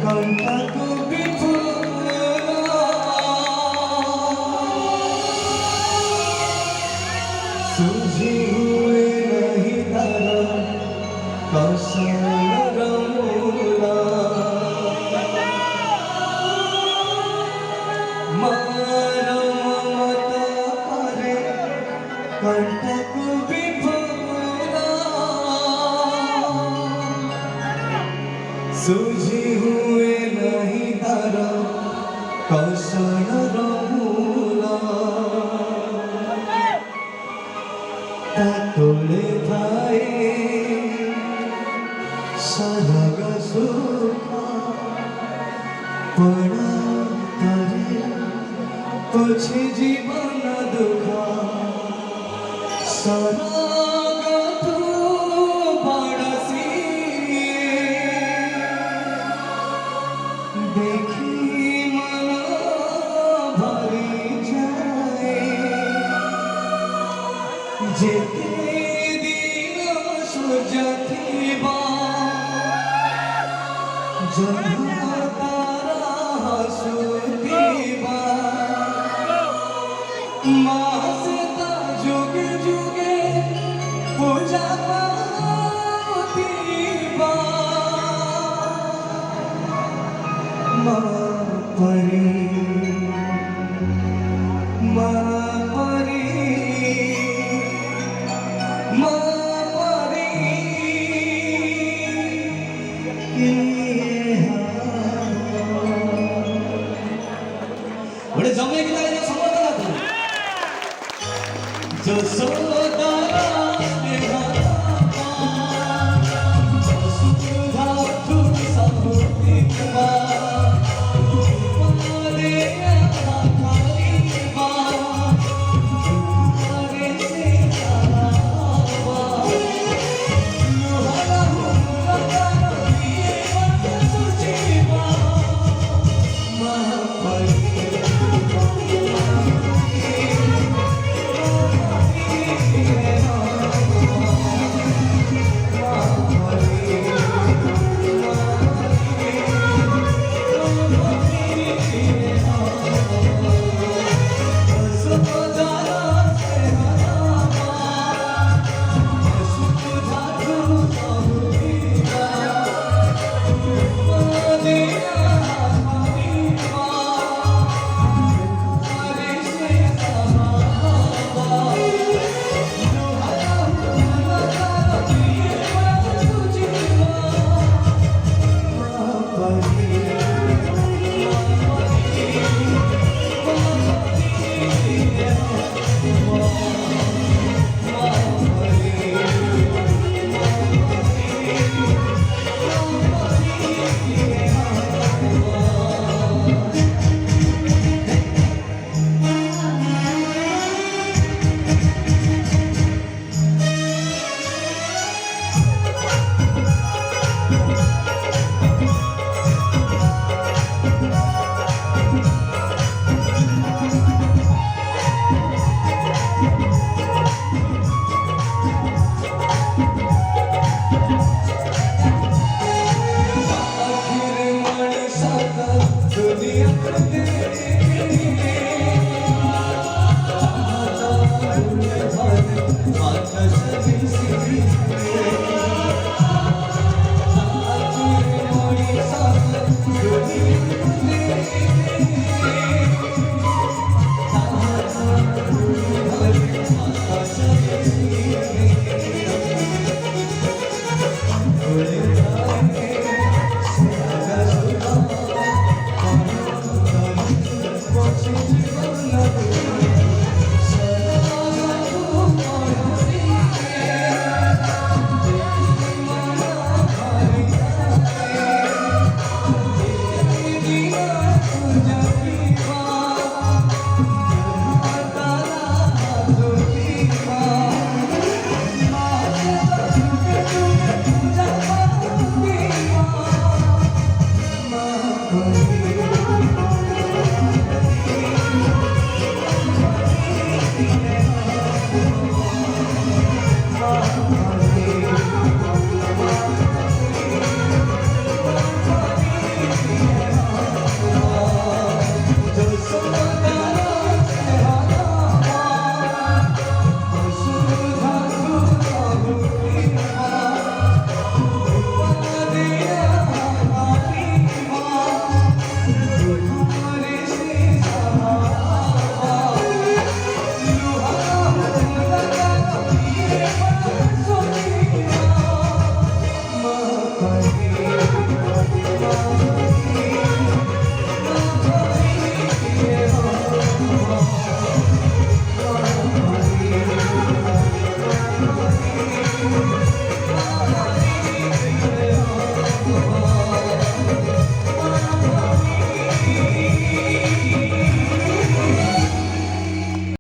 कंटक विफुला सूझी हुए नहीं धरा कौशल रमूला मारा ममता करे कंटक विफुला सूझी हुए नहीं धरा कौशल रमूला तोड़े थाए सलग सुखा पड़ा तारे पछे जीवन दुखा सलग तू बड़सी देखी मन भरी जाए जेते जथिबा जहाँ तारा हसुतिबा मासता जुगे जुगे पूजा पातिबा माँ परी बड़े जमने की तरह समझता था जो सोता ने हाथा सुधा तुम सबूती बा पाले आखारी बा तुम्हारे से आवा लोहारा हुआ ये बात सोची बा महापरी